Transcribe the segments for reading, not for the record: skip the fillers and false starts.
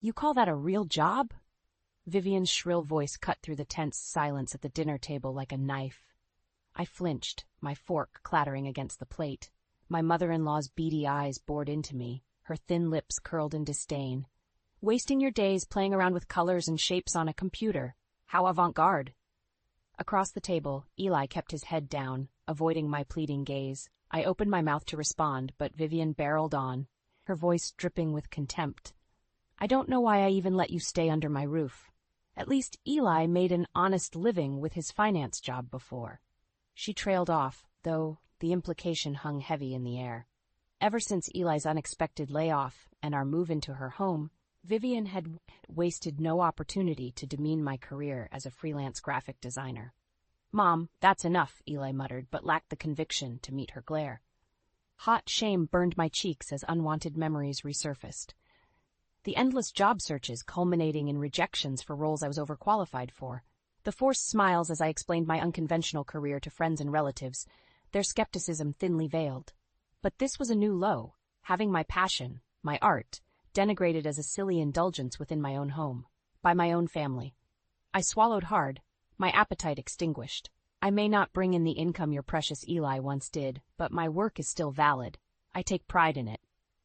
You call that a real job? Vivian's shrill voice cut through the tense silence at the dinner table like a knife. I flinched, my fork clattering against the plate. My mother-in-law's beady eyes bored into me, her thin lips curled in disdain. Wasting your days playing around with colors and shapes on a computer. How avant-garde. Across the table, Eli kept his head down, avoiding my pleading gaze. I opened my mouth to respond, but Vivian barreled on, her voice dripping with contempt. I don't know why I even let you stay under my roof. At least Eli made an honest living with his finance job before. She trailed off, though the implication hung heavy in the air. Ever since Eli's unexpected layoff and our move into her home, Vivian had wasted no opportunity to demean my career as a freelance graphic designer. "Mom, that's enough," Eli muttered, but lacked the conviction to meet her glare. Hot shame burned my cheeks as unwanted memories resurfaced. The endless job searches culminating in rejections for roles I was overqualified for. The forced smiles as I explained my unconventional career to friends and relatives, their skepticism thinly veiled. But this was a new low, having my passion, my art, denigrated as a silly indulgence within my own home, by my own family. I swallowed hard, my appetite extinguished. I may not bring in the income your precious Eli once did, but my work is still valid. I take pride in it.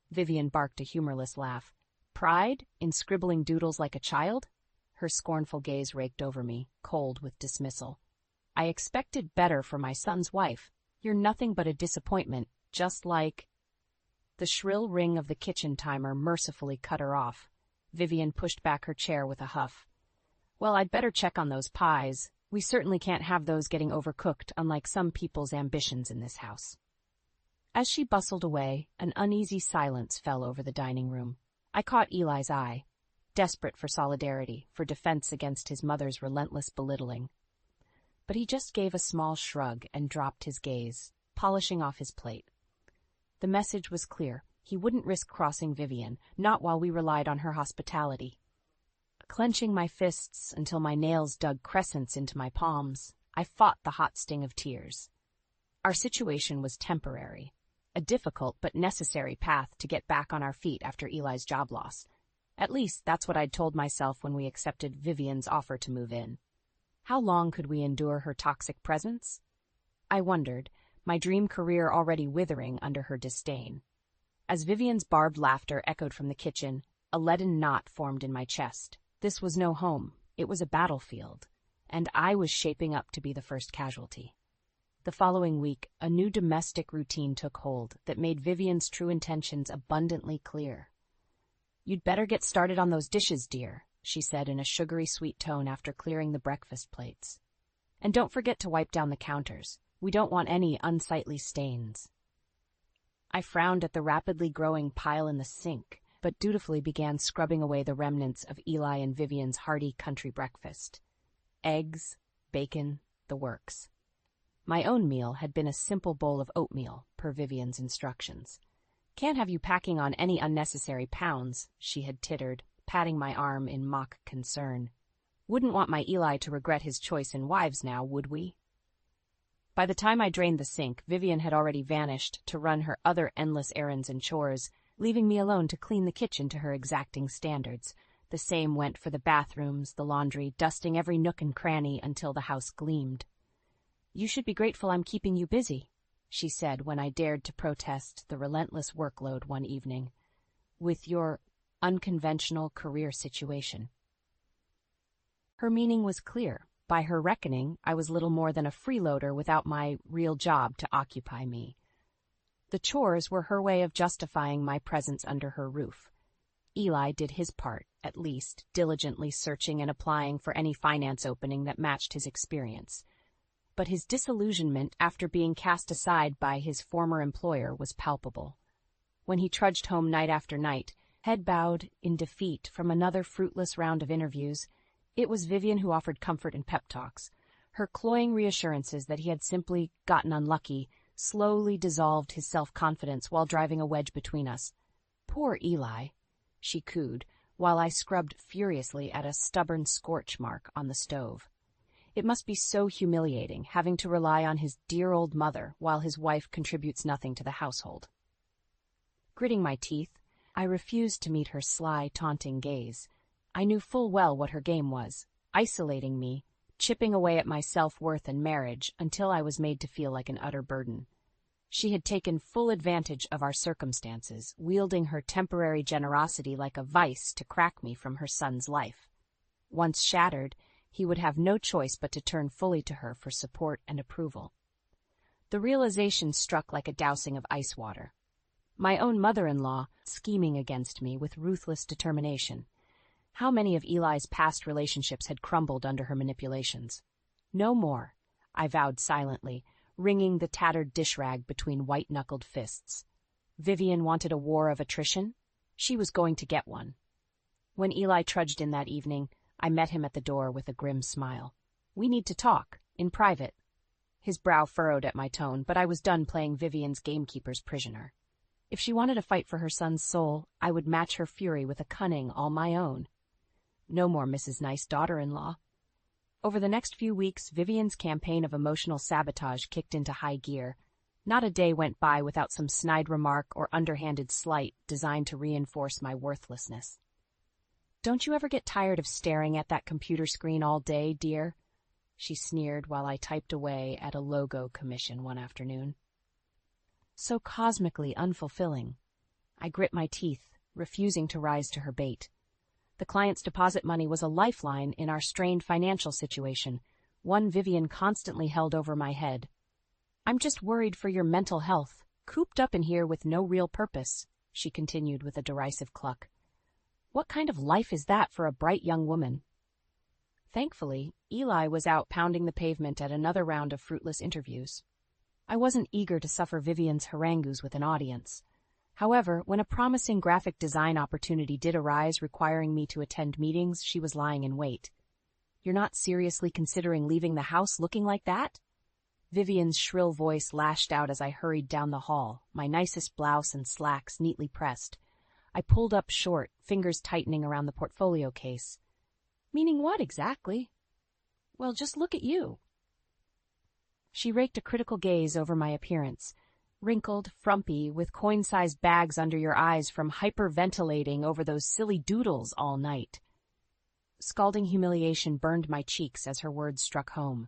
Vivian barked a humorless laugh. Pride? In scribbling doodles like a child? Her scornful gaze raked over me, cold with dismissal. I expected better for my son's wife. You're nothing but a disappointment, just like... The shrill ring of the kitchen timer mercifully cut her off. Vivian pushed back her chair with a huff. Well, I'd better check on those pies. We certainly can't have those getting overcooked, unlike some people's ambitions in this house. As she bustled away, an uneasy silence fell over the dining room. I caught Eli's eye, desperate for solidarity, for defense against his mother's relentless belittling. But he just gave a small shrug and dropped his gaze, polishing off his plate. The message was clear. He wouldn't risk crossing Vivian, not while we relied on her hospitality. Clenching my fists until my nails dug crescents into my palms, I fought the hot sting of tears. Our situation was temporary, a difficult but necessary path to get back on our feet after Eli's job loss. At least that's what I'd told myself when we accepted Vivian's offer to move in. How long could we endure her toxic presence? I wondered, my dream career already withering under her disdain. As Vivian's barbed laughter echoed from the kitchen, a leaden knot formed in my chest. This was no home, it was a battlefield, and I was shaping up to be the first casualty. The following week, a new domestic routine took hold that made Vivian's true intentions abundantly clear. "You'd better get started on those dishes, dear," she said in a sugary sweet tone after clearing the breakfast plates. "And don't forget to wipe down the counters. We don't want any unsightly stains." I frowned at the rapidly growing pile in the sink, but dutifully began scrubbing away the remnants of Eli and Vivian's hearty country breakfast. Eggs, bacon, the works. My own meal had been a simple bowl of oatmeal, per Vivian's instructions. "Can't have you packing on any unnecessary pounds," she had tittered, patting my arm in mock concern. "Wouldn't want my Eli to regret his choice in wives now, would we?" By the time I drained the sink, Vivian had already vanished to run her other endless errands and chores, leaving me alone to clean the kitchen to her exacting standards. The same went for the bathrooms, the laundry, dusting every nook and cranny until the house gleamed. "You should be grateful I'm keeping you busy," she said when I dared to protest the relentless workload one evening, "with your unconventional career situation." Her meaning was clear. By her reckoning, I was little more than a freeloader without my real job to occupy me. The chores were her way of justifying my presence under her roof. Eli did his part, at least, diligently searching and applying for any finance opening that matched his experience. But his disillusionment after being cast aside by his former employer was palpable. When he trudged home night after night, head bowed in defeat from another fruitless round of interviews, it was Vivian who offered comfort and pep talks. Her cloying reassurances that he had simply gotten unlucky slowly dissolved his self-confidence while driving a wedge between us. "Poor Eli," she cooed, while I scrubbed furiously at a stubborn scorch mark on the stove. It must be so humiliating, having to rely on his dear old mother while his wife contributes nothing to the household. Gritting my teeth, I refused to meet her sly, taunting gaze. I knew full well what her game was, isolating me, chipping away at my self-worth and marriage until I was made to feel like an utter burden. She had taken full advantage of our circumstances, wielding her temporary generosity like a vice to crack me from her son's life. Once shattered, he would have no choice but to turn fully to her for support and approval. The realization struck like a dousing of ice water. My own mother-in-law, scheming against me with ruthless determination. How many of Eli's past relationships had crumbled under her manipulations? No more, I vowed silently, wringing the tattered dish rag between white-knuckled fists. Vivian wanted a war of attrition? She was going to get one. When Eli trudged in that evening, I met him at the door with a grim smile. "We need to talk, in private." His brow furrowed at my tone, but I was done playing Vivian's gamekeeper's prisoner. If she wanted to fight for her son's soul, I would match her fury with a cunning all my own. No more Mrs. Nice daughter-in-law. Over the next few weeks, Vivian's campaign of emotional sabotage kicked into high gear. Not a day went by without some snide remark or underhanded slight designed to reinforce my worthlessness. "Don't you ever get tired of staring at that computer screen all day, dear?" she sneered while I typed away at a logo commission one afternoon. So cosmically unfulfilling. I grit my teeth, refusing to rise to her bait. The client's deposit money was a lifeline in our strained financial situation, one Vivian constantly held over my head. "I'm just worried for your mental health, cooped up in here with no real purpose," she continued with a derisive cluck. "What kind of life is that for a bright young woman?" Thankfully, Eli was out pounding the pavement at another round of fruitless interviews. I wasn't eager to suffer Vivian's harangues with an audience. However, when a promising graphic design opportunity did arise requiring me to attend meetings, she was lying in wait. "You're not seriously considering leaving the house looking like that?" Vivian's shrill voice lashed out as I hurried down the hall, my nicest blouse and slacks neatly pressed. I pulled up short, fingers tightening around the portfolio case. "Meaning what exactly?" "Well, just look at you." She raked a critical gaze over my appearance. "Wrinkled, frumpy, with coin-sized bags under your eyes from hyperventilating over those silly doodles all night." Scalding humiliation burned my cheeks as her words struck home.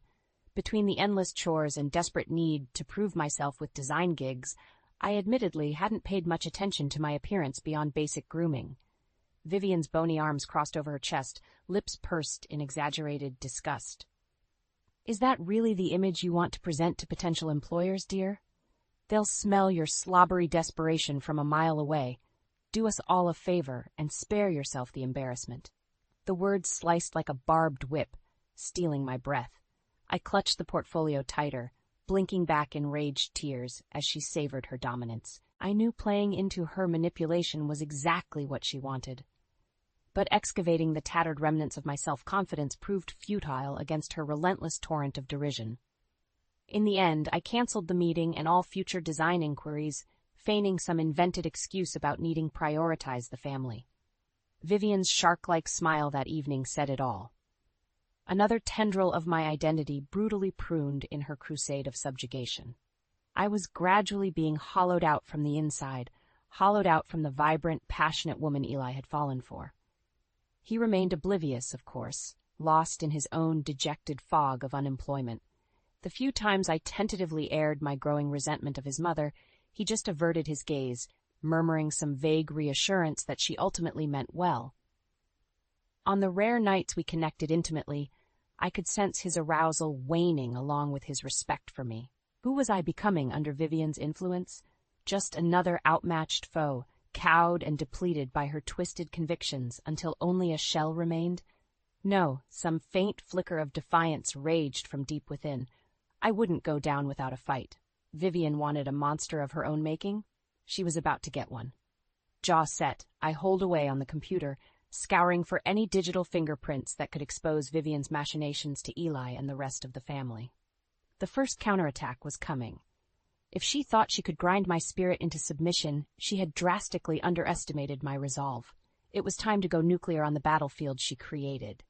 Between the endless chores and desperate need to prove myself with design gigs, I admittedly hadn't paid much attention to my appearance beyond basic grooming. Vivian's bony arms crossed over her chest, lips pursed in exaggerated disgust. "Is that really the image you want to present to potential employers, dear? They'll smell your slobbery desperation from a mile away. Do us all a favor and spare yourself the embarrassment." The words sliced like a barbed whip, stealing my breath. I clutched the portfolio tighter, blinking back enraged tears as she savored her dominance. I knew playing into her manipulation was exactly what she wanted. But excavating the tattered remnants of my self-confidence proved futile against her relentless torrent of derision. In the end, I canceled the meeting and all future design inquiries, feigning some invented excuse about needing to prioritize the family. Vivian's shark-like smile that evening said it all. Another tendril of my identity brutally pruned in her crusade of subjugation. I was gradually being hollowed out from the inside, hollowed out from the vibrant, passionate woman Eli had fallen for. He remained oblivious, of course, lost in his own dejected fog of unemployment. The few times I tentatively aired my growing resentment of his mother, he just averted his gaze, murmuring some vague reassurance that she ultimately meant well. On the rare nights we connected intimately, I could sense his arousal waning along with his respect for me. Who was I becoming under Vivian's influence? Just another outmatched foe, cowed and depleted by her twisted convictions until only a shell remained? No, some faint flicker of defiance raged from deep within. I wouldn't go down without a fight. Vivian wanted a monster of her own making. She was about to get one. Jaw set, I holed away on the computer, scouring for any digital fingerprints that could expose Vivian's machinations to Eli and the rest of the family. The first counterattack was coming. If she thought she could grind my spirit into submission, she had drastically underestimated my resolve. It was time to go nuclear on the battlefield she created.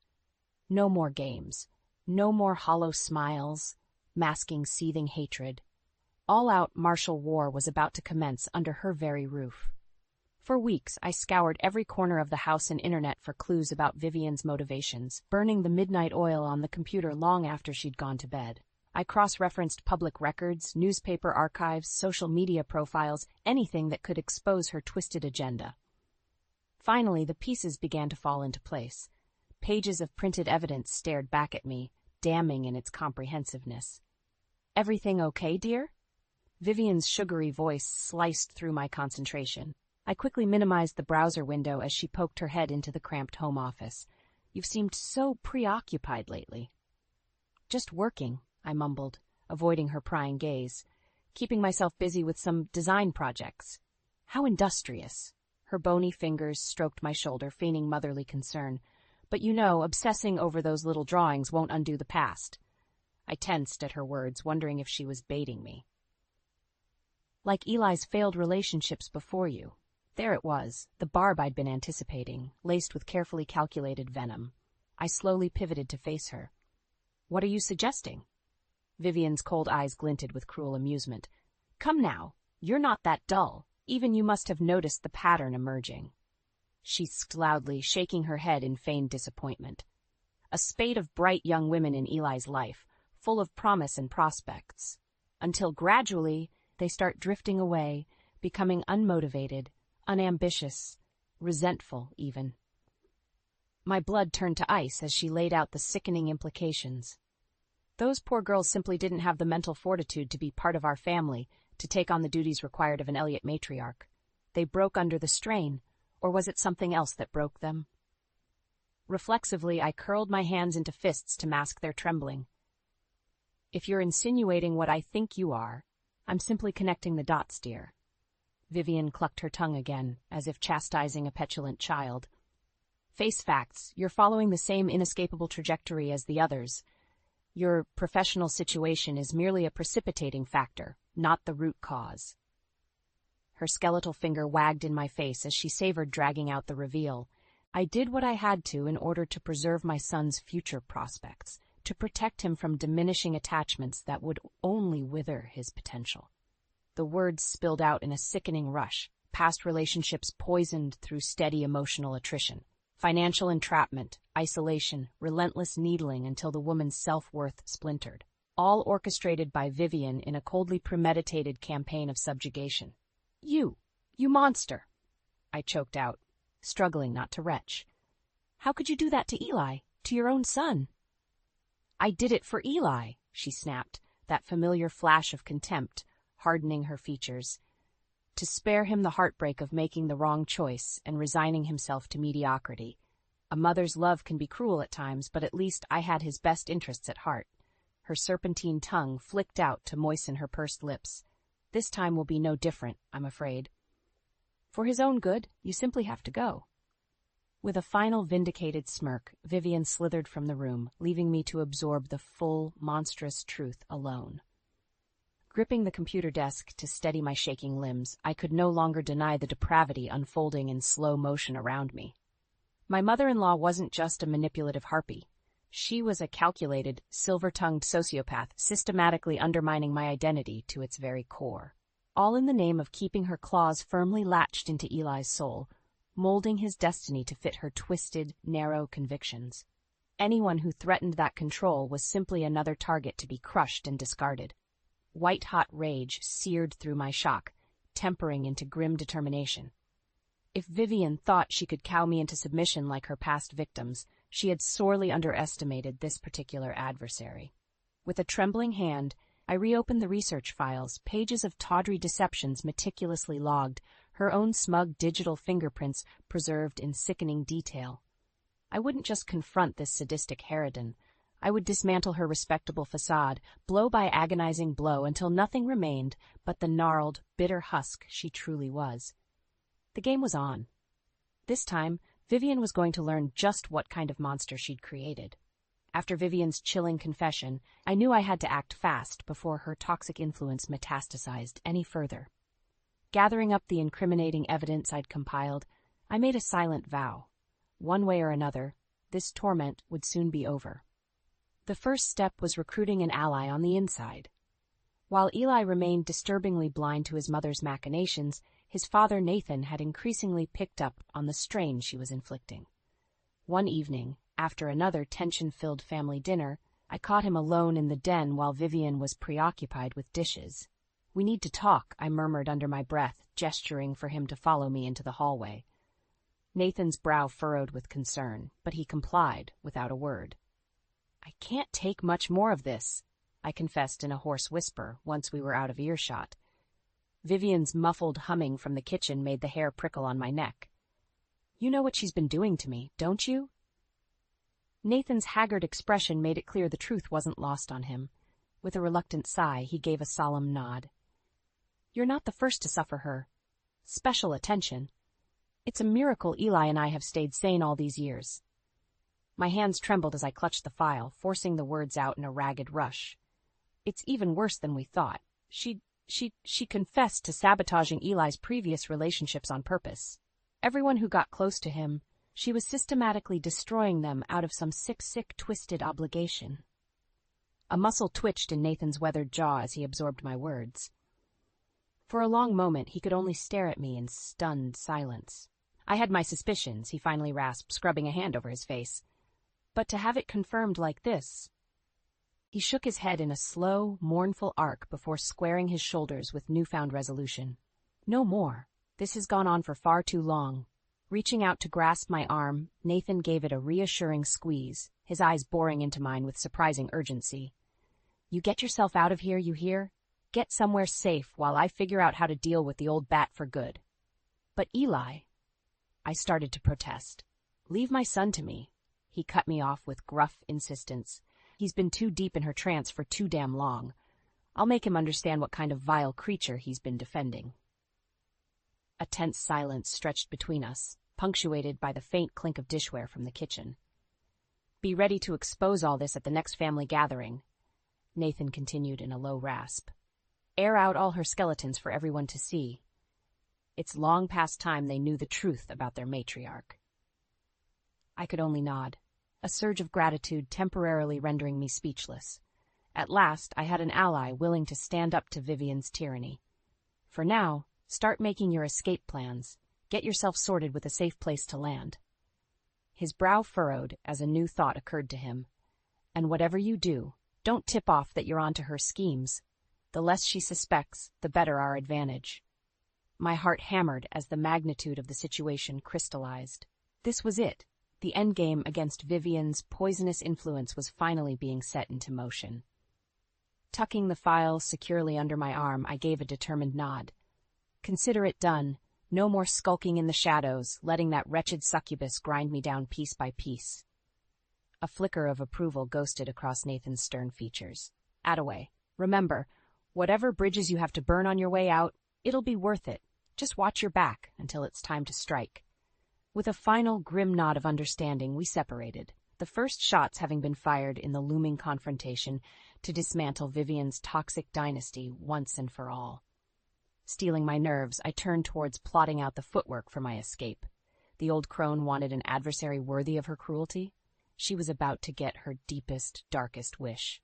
No more games. No more hollow smiles, masking seething hatred. All-out martial war was about to commence under her very roof. For weeks, I scoured every corner of the house and internet for clues about Vivian's motivations, burning the midnight oil on the computer long after she'd gone to bed. I cross-referenced public records, newspaper archives, social media profiles, anything that could expose her twisted agenda. Finally, the pieces began to fall into place. Pages of printed evidence stared back at me, damning in its comprehensiveness. "Everything okay, dear?" Vivian's sugary voice sliced through my concentration. I quickly minimized the browser window as she poked her head into the cramped home office. "You've seemed so preoccupied lately." "Just working," I mumbled, avoiding her prying gaze. "Keeping myself busy with some design projects." "How industrious." Her bony fingers stroked my shoulder, feigning motherly concern. "But you know, obsessing over those little drawings won't undo the past." I tensed at her words, wondering if she was baiting me. "Like Eli's failed relationships before you." There it was, the barb I'd been anticipating, laced with carefully calculated venom. I slowly pivoted to face her. "What are you suggesting?" Vivian's cold eyes glinted with cruel amusement. "Come now, you're not that dull. Even you must have noticed the pattern emerging." She squeaked loudly, shaking her head in feigned disappointment. A spate of bright young women in Eli's life, full of promise and prospects. Until gradually, they start drifting away, becoming unmotivated, unambitious, resentful even. My blood turned to ice as she laid out the sickening implications. Those poor girls simply didn't have the mental fortitude to be part of our family, to take on the duties required of an Elliot matriarch. They broke under the strain, or was it something else that broke them? Reflexively, I curled my hands into fists to mask their trembling. "If you're insinuating what I think you are, I'm simply connecting the dots, dear." Vivian clucked her tongue again, as if chastising a petulant child. "Face facts, you're following the same inescapable trajectory as the others. Your professional situation is merely a precipitating factor, not the root cause." Her skeletal finger wagged in my face as she savored dragging out the reveal. "I did what I had to in order to preserve my son's future prospects, to protect him from diminishing attachments that would only wither his potential." The words spilled out in a sickening rush, past relationships poisoned through steady emotional attrition, financial entrapment, isolation, relentless needling until the woman's self-worth splintered, all orchestrated by Vivian in a coldly premeditated campaign of subjugation. You monster," I choked out, struggling not to retch. "How could you do that to Eli, to your own son?" "I did it for Eli," she snapped, that familiar flash of contempt hardening her features. "To spare him the heartbreak of making the wrong choice and resigning himself to mediocrity. A mother's love can be cruel at times, but at least I had his best interests at heart." Her serpentine tongue flicked out to moisten her pursed lips. "This time will be no different, I'm afraid. For his own good, you simply have to go." With a final vindicated smirk, Vivian slithered from the room, leaving me to absorb the full, monstrous truth alone. Gripping the computer desk to steady my shaking limbs, I could no longer deny the depravity unfolding in slow motion around me. My mother-in-law wasn't just a manipulative harpy. She was a calculated, silver-tongued sociopath, systematically undermining my identity to its very core. All in the name of keeping her claws firmly latched into Eli's soul, molding his destiny to fit her twisted, narrow convictions. Anyone who threatened that control was simply another target to be crushed and discarded. White-hot rage seared through my shock, tempering into grim determination. If Vivian thought she could cow me into submission like her past victims, she had sorely underestimated this particular adversary. With a trembling hand, I reopened the research files, pages of tawdry deceptions meticulously logged, her own smug digital fingerprints preserved in sickening detail. I wouldn't just confront this sadistic harridan. I would dismantle her respectable facade, blow by agonizing blow until nothing remained but the gnarled, bitter husk she truly was. The game was on. This time, Vivian was going to learn just what kind of monster she'd created. After Vivian's chilling confession, I knew I had to act fast before her toxic influence metastasized any further. Gathering up the incriminating evidence I'd compiled, I made a silent vow. One way or another, this torment would soon be over. The first step was recruiting an ally on the inside. While Eli remained disturbingly blind to his mother's machinations, his father Nathan had increasingly picked up on the strain she was inflicting. One evening, after another tension-filled family dinner, I caught him alone in the den while Vivian was preoccupied with dishes. "We need to talk," I murmured under my breath, gesturing for him to follow me into the hallway. Nathan's brow furrowed with concern, but he complied without a word. "I can't take much more of this," I confessed in a hoarse whisper once we were out of earshot. Vivian's muffled humming from the kitchen made the hair prickle on my neck. "You know what she's been doing to me, don't you?" Nathan's haggard expression made it clear the truth wasn't lost on him. With a reluctant sigh, he gave a solemn nod. "You're not the first to suffer her special attention. It's a miracle Eli and I have stayed sane all these years." My hands trembled as I clutched the file, forcing the words out in a ragged rush. "It's even worse than we thought. She confessed to sabotaging Eli's previous relationships on purpose. Everyone who got close to him, she was systematically destroying them out of some sick, twisted obligation." A muscle twitched in Nathan's weathered jaw as he absorbed my words. For a long moment, he could only stare at me in stunned silence. "I had my suspicions," he finally rasped, scrubbing a hand over his face. "But to have it confirmed like this—" He shook his head in a slow, mournful arc before squaring his shoulders with newfound resolution. "No more. This has gone on for far too long." Reaching out to grasp my arm, Nathan gave it a reassuring squeeze, his eyes boring into mine with surprising urgency. "You get yourself out of here, you hear? Get somewhere safe while I figure out how to deal with the old bat for good." "But Eli—" I started to protest. "Leave my son to me." He cut me off with gruff insistence. "He's been too deep in her trance for too damn long. I'll make him understand what kind of vile creature he's been defending." A tense silence stretched between us, punctuated by the faint clink of dishware from the kitchen. "Be ready to expose all this at the next family gathering," Nathan continued in a low rasp. "Air out all her skeletons for everyone to see. It's long past time they knew the truth about their matriarch." I could only nod, a surge of gratitude temporarily rendering me speechless. At last, I had an ally willing to stand up to Vivian's tyranny. For now, start making your escape plans. Get yourself sorted with a safe place to land. His brow furrowed as a new thought occurred to him. "And whatever you do, don't tip off that you're onto her schemes. The less she suspects, the better our advantage." My heart hammered as the magnitude of the situation crystallized. This was it. The endgame against Vivian's poisonous influence was finally being set into motion. Tucking the file securely under my arm, I gave a determined nod. Consider it done. No more skulking in the shadows, letting that wretched succubus grind me down piece by piece. A flicker of approval ghosted across Nathan's stern features. "Attaway, remember, whatever bridges you have to burn on your way out, it'll be worth it. Just watch your back until it's time to strike." With a final grim nod of understanding, we separated, the first shots having been fired in the looming confrontation to dismantle Vivian's toxic dynasty once and for all. Steeling my nerves, I turned towards plotting out the footwork for my escape. The old crone wanted an adversary worthy of her cruelty. She was about to get her deepest, darkest wish.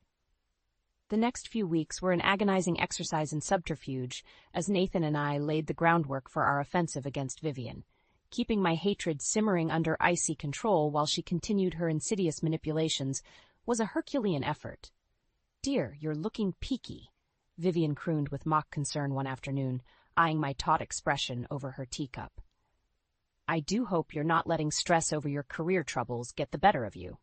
The next few weeks were an agonizing exercise in subterfuge as Nathan and I laid the groundwork for our offensive against Vivian, keeping my hatred simmering under icy control while she continued her insidious manipulations was a Herculean effort. "Dear, you're looking peaky," Vivian crooned with mock concern one afternoon, eyeing my taut expression over her teacup. "I do hope you're not letting stress over your career troubles get the better of you."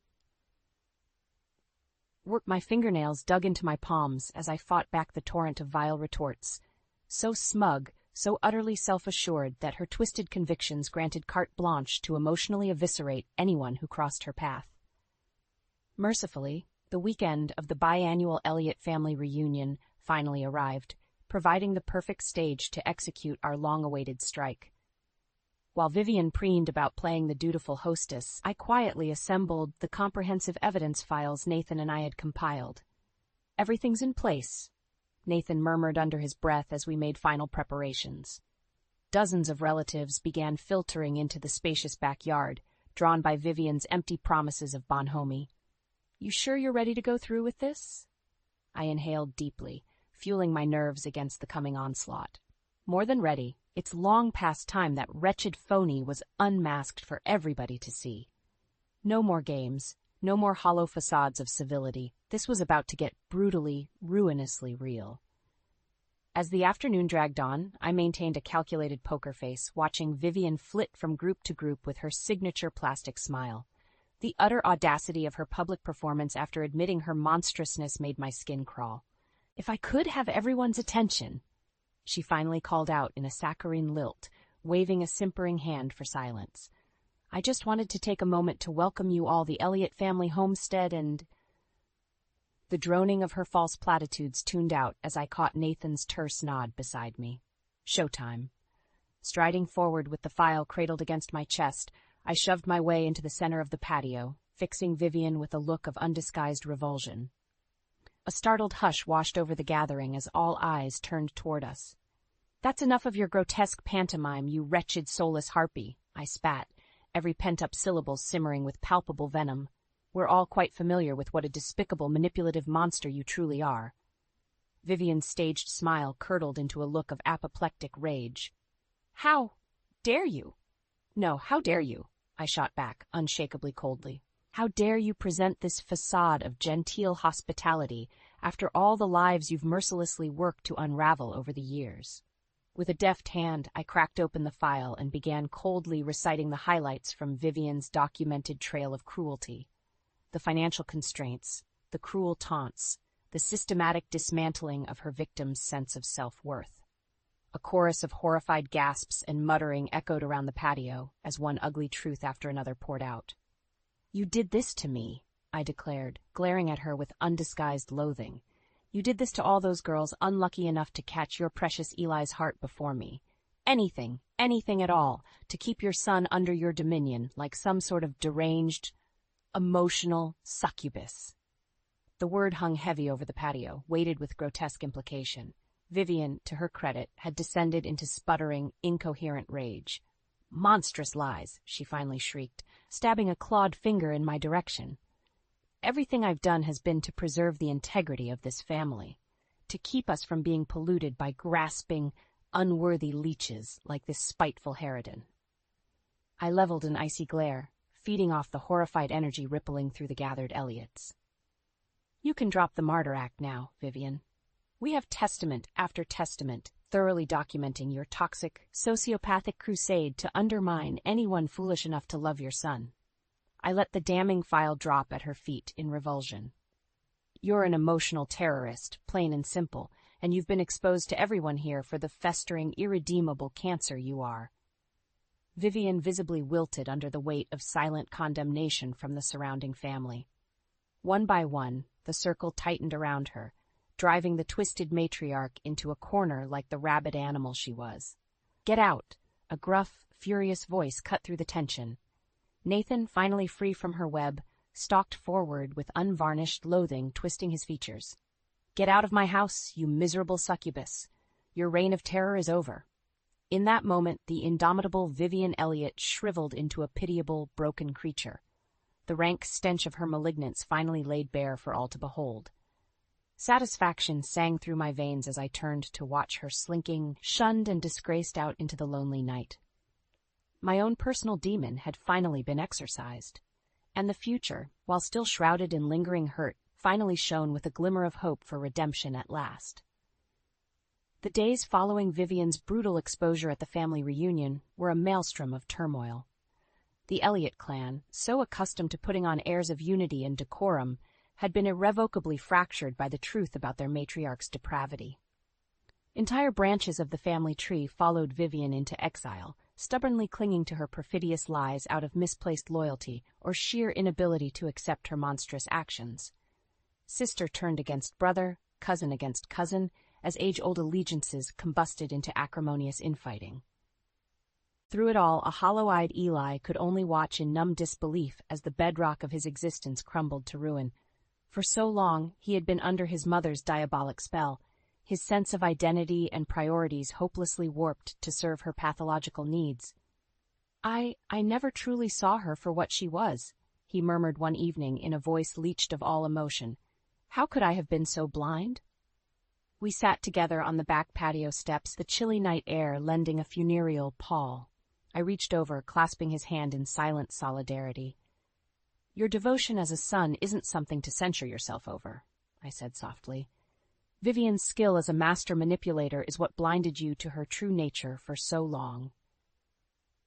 My fingernails dug into my palms as I fought back the torrent of vile retorts, so smug, so utterly self-assured that her twisted convictions granted carte blanche to emotionally eviscerate anyone who crossed her path. Mercifully, the weekend of the biannual Elliott family reunion finally arrived, providing the perfect stage to execute our long-awaited strike. While Vivian preened about playing the dutiful hostess, I quietly assembled the comprehensive evidence files Nathan and I had compiled. "Everything's in place," Nathan murmured under his breath as we made final preparations. Dozens of relatives began filtering into the spacious backyard, drawn by Vivian's empty promises of bonhomie. "You sure you're ready to go through with this?" I inhaled deeply, fueling my nerves against the coming onslaught. "More than ready. It's long past time that wretched phony was unmasked for everybody to see. No more games, no more hollow facades of civility. This was about to get brutally, ruinously real. As the afternoon dragged on, I maintained a calculated poker face, watching Vivian flit from group to group with her signature plastic smile. The utter audacity of her public performance after admitting her monstrousness made my skin crawl. "If I could have everyone's attention," she finally called out in a saccharine lilt, waving a simpering hand for silence. "I just wanted to take a moment to welcome you all the Elliott family homestead and—" The droning of her false platitudes tuned out as I caught Nathan's terse nod beside me. Showtime. Striding forward with the file cradled against my chest, I shoved my way into the center of the patio, fixing Vivian with a look of undisguised revulsion. A startled hush washed over the gathering as all eyes turned toward us. "That's enough of your grotesque pantomime, you wretched soulless harpy," I spat, every pent-up syllable simmering with palpable venom. "We're all quite familiar with what a despicable, manipulative monster you truly are." Vivian's staged smile curdled into a look of apoplectic rage. "How dare you?" "No, how dare you?" I shot back, unshakably coldly. "How dare you present this facade of genteel hospitality after all the lives you've mercilessly worked to unravel over the years?" With a deft hand, I cracked open the file and began coldly reciting the highlights from Vivian's documented trail of cruelty. The financial constraints, the cruel taunts, the systematic dismantling of her victim's sense of self-worth. A chorus of horrified gasps and muttering echoed around the patio as one ugly truth after another poured out. "You did this to me," I declared, glaring at her with undisguised loathing. "You did this to all those girls unlucky enough to catch your precious Eli's heart before me. Anything, anything at all, to keep your son under your dominion like some sort of deranged, emotional succubus." The word hung heavy over the patio, weighted with grotesque implication. Vivian, to her credit, had descended into sputtering, incoherent rage. "Monstrous lies," she finally shrieked, stabbing a clawed finger in my direction. "Everything I've done has been to preserve the integrity of this family, to keep us from being polluted by grasping, unworthy leeches like this spiteful harridan." I leveled an icy glare, feeding off the horrified energy rippling through the gathered Elliots. "You can drop the martyr act now, Vivian. We have testament after testament thoroughly documenting your toxic, sociopathic crusade to undermine anyone foolish enough to love your son." I let the damning file drop at her feet in revulsion. "You're an emotional terrorist, plain and simple, and you've been exposed to everyone here for the festering, irredeemable cancer you are." Vivian visibly wilted under the weight of silent condemnation from the surrounding family. One by one, the circle tightened around her, driving the twisted matriarch into a corner like the rabid animal she was. "Get out!" A gruff, furious voice cut through the tension. Nathan, finally free from her web, stalked forward with unvarnished loathing twisting his features. "Get out of my house, you miserable succubus. Your reign of terror is over." In that moment, the indomitable Vivian Elliott shriveled into a pitiable, broken creature. The rank stench of her malignance finally laid bare for all to behold. Satisfaction sang through my veins as I turned to watch her slinking, shunned and disgraced out into the lonely night. My own personal demon had finally been exorcised, and the future, while still shrouded in lingering hurt, finally shone with a glimmer of hope for redemption at last. The days following Vivian's brutal exposure at the family reunion were a maelstrom of turmoil. The Elliott clan, so accustomed to putting on airs of unity and decorum, had been irrevocably fractured by the truth about their matriarch's depravity. Entire branches of the family tree followed Vivian into exile, stubbornly clinging to her perfidious lies out of misplaced loyalty or sheer inability to accept her monstrous actions. Sister turned against brother, cousin against cousin, as age-old allegiances combusted into acrimonious infighting. Through it all, a hollow-eyed Eli could only watch in numb disbelief as the bedrock of his existence crumbled to ruin. For so long, he had been under his mother's diabolic spell, his sense of identity and priorities hopelessly warped to serve her pathological needs. I never truly saw her for what she was," he murmured one evening in a voice leached of all emotion. "How could I have been so blind?" We sat together on the back patio steps, the chilly night air lending a funereal pall. I reached over, clasping his hand in silent solidarity. "Your devotion as a son isn't something to censure yourself over," I said softly. "Vivian's skill as a master manipulator is what blinded you to her true nature for so long."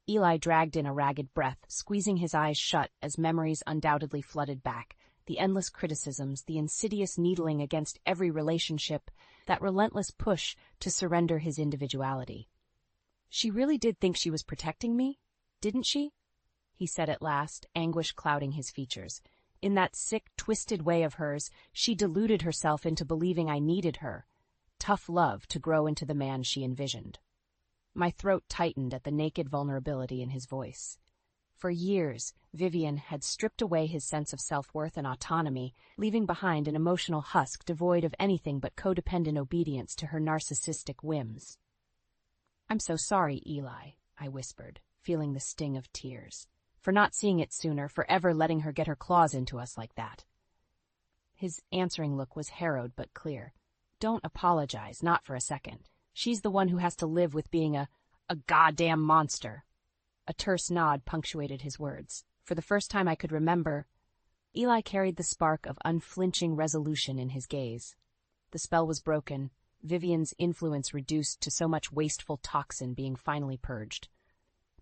Eli dragged in a ragged breath, squeezing his eyes shut as memories undoubtedly flooded back. The endless criticisms, the insidious needling against every relationship, that relentless push to surrender his individuality. "She really did think she was protecting me, didn't she?" he said at last, anguish clouding his features. In that sick, twisted way of hers, she deluded herself into believing I needed her. Tough love to grow into the man she envisioned. My throat tightened at the naked vulnerability in his voice. For years, Vivian had stripped away his sense of self-worth and autonomy, leaving behind an emotional husk devoid of anything but codependent obedience to her narcissistic whims. "I'm so sorry, Eli," I whispered, feeling the sting of tears, "for not seeing it sooner, for ever letting her get her claws into us like that." His answering look was harrowed but clear. "Don't apologize, not for a second. She's the one who has to live with being a goddamn monster." A terse nod punctuated his words. For the first time I could remember, Eli carried the spark of unflinching resolution in his gaze. The spell was broken, Vivian's influence reduced to so much wasteful toxin being finally purged.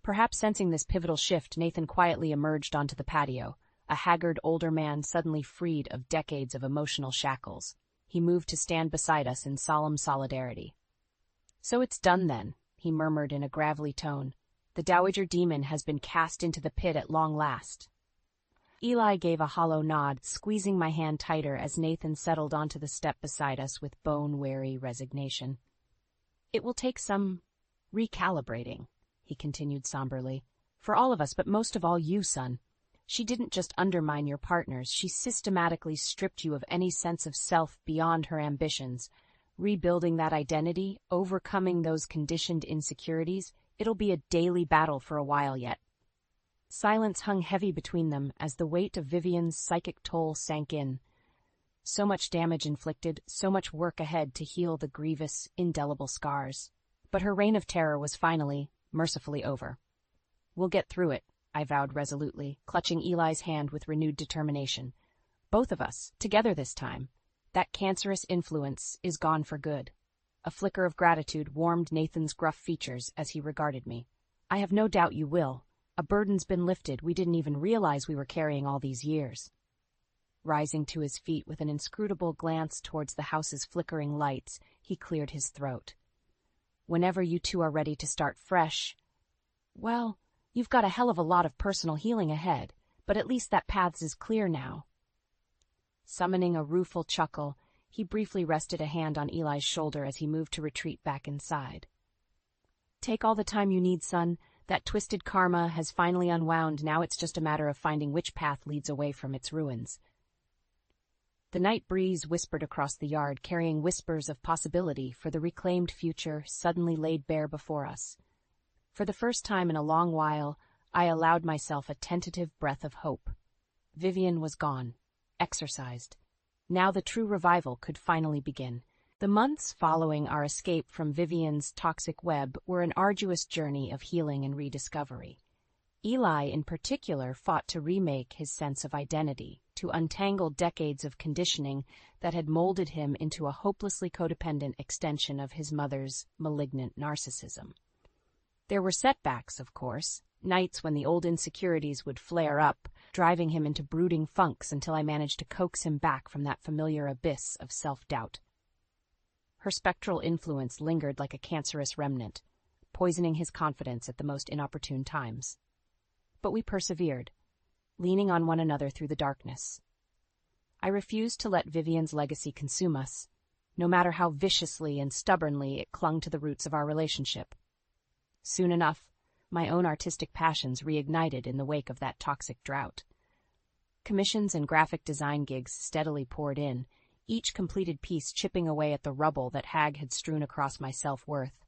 Perhaps sensing this pivotal shift, Nathan quietly emerged onto the patio, a haggard older man suddenly freed of decades of emotional shackles. He moved to stand beside us in solemn solidarity. "So it's done then," he murmured in a gravelly tone. "The Dowager demon has been cast into the pit at long last." Eli gave a hollow nod, squeezing my hand tighter as Nathan settled onto the step beside us with bone-weary resignation. "It will take some recalibrating," he continued somberly. "For all of us, but most of all you, son. She didn't just undermine your partners, she systematically stripped you of any sense of self beyond her ambitions. Rebuilding that identity, overcoming those conditioned insecurities, it'll be a daily battle for a while yet." Silence hung heavy between them as the weight of Vivian's psychic toll sank in. So much damage inflicted, so much work ahead to heal the grievous, indelible scars. But her reign of terror was finally, mercifully over. "We'll get through it," I vowed resolutely, clutching Eli's hand with renewed determination. "Both of us, together this time. That cancerous influence is gone for good." A flicker of gratitude warmed Nathan's gruff features as he regarded me. "I have no doubt you will. A burden's been lifted we didn't even realize we were carrying all these years." Rising to his feet with an inscrutable glance towards the house's flickering lights, he cleared his throat. "Whenever you two are ready to start fresh, well, you've got a hell of a lot of personal healing ahead, but at least that path is clear now." Summoning a rueful chuckle, he briefly rested a hand on Eli's shoulder as he moved to retreat back inside. "Take all the time you need, son. That twisted karma has finally unwound. Now it's just a matter of finding which path leads away from its ruins." The night breeze whispered across the yard, carrying whispers of possibility for the reclaimed future suddenly laid bare before us. For the first time in a long while, I allowed myself a tentative breath of hope. Vivian was gone, exorcised. Now the true revival could finally begin. The months following our escape from Vivian's toxic web were an arduous journey of healing and rediscovery. Eli, in particular, fought to remake his sense of identity, to untangle decades of conditioning that had molded him into a hopelessly codependent extension of his mother's malignant narcissism. There were setbacks, of course, nights when the old insecurities would flare up, driving him into brooding funks until I managed to coax him back from that familiar abyss of self-doubt. Her spectral influence lingered like a cancerous remnant, poisoning his confidence at the most inopportune times. But we persevered, leaning on one another through the darkness. I refused to let Vivian's legacy consume us, no matter how viciously and stubbornly it clung to the roots of our relationship. Soon enough, my own artistic passions reignited in the wake of that toxic drought. Commissions and graphic design gigs steadily poured in, each completed piece chipping away at the rubble that Hag had strewn across my self-worth.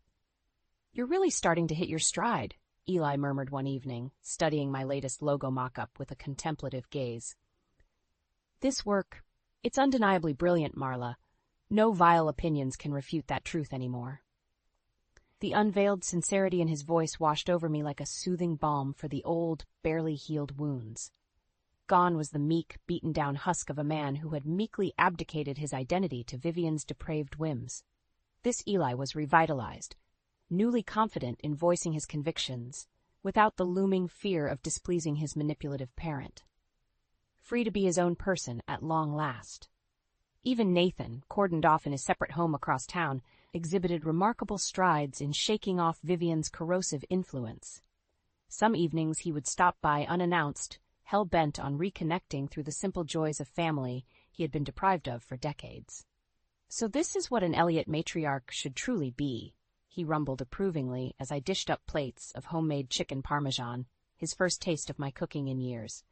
"You're really starting to hit your stride," Eli murmured one evening, studying my latest logo mock-up with a contemplative gaze. "This work, it's undeniably brilliant, Marla. No vile opinions can refute that truth anymore. The unveiled sincerity in his voice washed over me like a soothing balm for the old, barely healed wounds. Gone was the meek, beaten-down husk of a man who had meekly abdicated his identity to Vivian's depraved whims. This Eli was revitalized, newly confident in voicing his convictions, without the looming fear of displeasing his manipulative parent. Free to be his own person at long last. Even Nathan, cordoned off in his separate home across town, exhibited remarkable strides in shaking off Vivian's corrosive influence. Some evenings he would stop by unannounced, hell-bent on reconnecting through the simple joys of family he had been deprived of for decades. "So this is what an Elliott matriarch should truly be," he rumbled approvingly as I dished up plates of homemade chicken parmesan, his first taste of my cooking in years.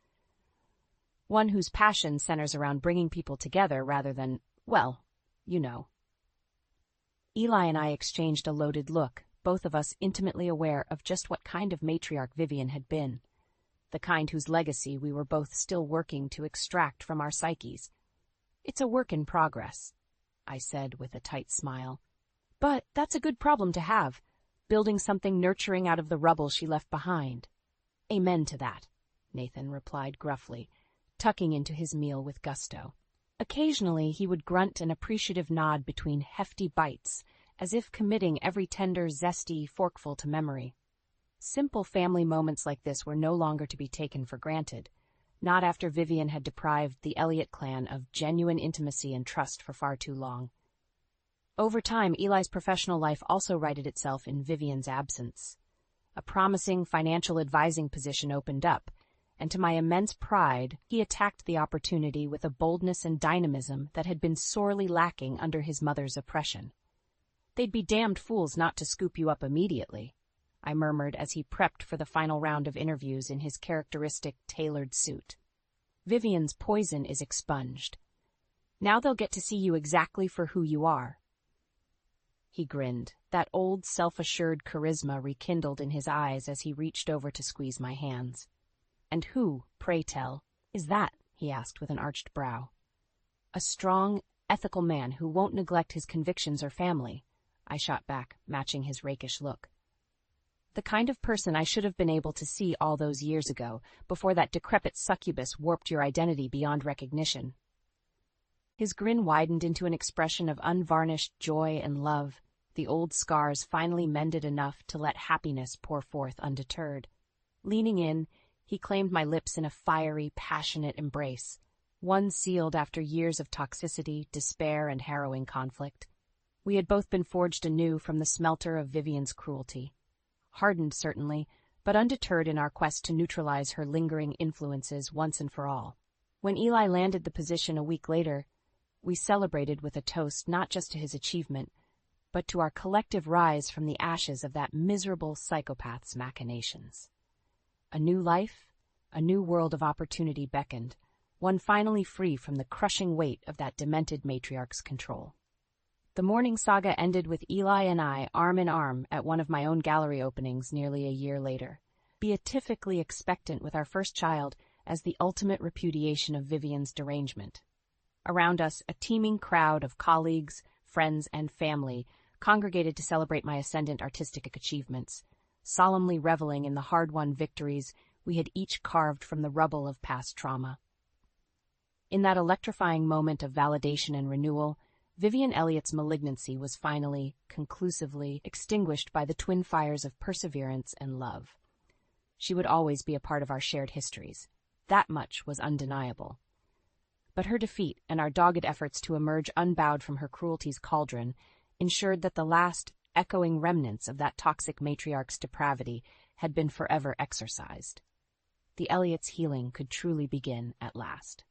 One whose passion centers around bringing people together rather than, well, you know. Eli and I exchanged a loaded look, both of us intimately aware of just what kind of matriarch Vivian had been, the kind whose legacy we were both still working to extract from our psyches. "It's a work in progress," I said with a tight smile. "But that's a good problem to have, building something nurturing out of the rubble she left behind." "Amen to that," Nathan replied gruffly, tucking into his meal with gusto. Occasionally he would grunt an appreciative nod between hefty bites, as if committing every tender, zesty forkful to memory. Simple family moments like this were no longer to be taken for granted, not after Vivian had deprived the Elliott clan of genuine intimacy and trust for far too long. Over time, Eli's professional life also righted itself in Vivian's absence. A promising financial advising position opened up, and to my immense pride, he attacked the opportunity with a boldness and dynamism that had been sorely lacking under his mother's oppression. "They'd be damned fools not to scoop you up immediately," I murmured as he prepped for the final round of interviews in his characteristic tailored suit. "Vivian's poison is expunged. Now they'll get to see you exactly for who you are." He grinned, that old self-assured charisma rekindled in his eyes as he reached over to squeeze my hands. "And who, pray tell, is that?" he asked with an arched brow. "A strong, ethical man who won't neglect his convictions or family," I shot back, matching his rakish look. "The kind of person I should have been able to see all those years ago, before that decrepit succubus warped your identity beyond recognition." His grin widened into an expression of unvarnished joy and love, the old scars finally mended enough to let happiness pour forth undeterred. Leaning in, he claimed my lips in a fiery, passionate embrace, one sealed after years of toxicity, despair, and harrowing conflict. We had both been forged anew from the smelter of Vivian's cruelty. Hardened, certainly, but undeterred in our quest to neutralize her lingering influences once and for all. When Eli landed the position a week later, we celebrated with a toast not just to his achievement, but to our collective rise from the ashes of that miserable psychopath's machinations. A new life, a new world of opportunity beckoned, one finally free from the crushing weight of that demented matriarch's control. The morning saga ended with Eli and I arm in arm at one of my own gallery openings nearly a year later, beatifically expectant with our first child as the ultimate repudiation of Vivian's derangement. Around us, a teeming crowd of colleagues, friends, and family congregated to celebrate my ascendant artistic achievements, solemnly reveling in the hard-won victories we had each carved from the rubble of past trauma. In that electrifying moment of validation and renewal, Vivian Elliott's malignancy was finally, conclusively extinguished by the twin fires of perseverance and love. She would always be a part of our shared histories. That much was undeniable. But her defeat and our dogged efforts to emerge unbowed from her cruelty's cauldron ensured that the last echoing remnants of that toxic matriarch's depravity had been forever exorcised. The Elliott's healing could truly begin at last.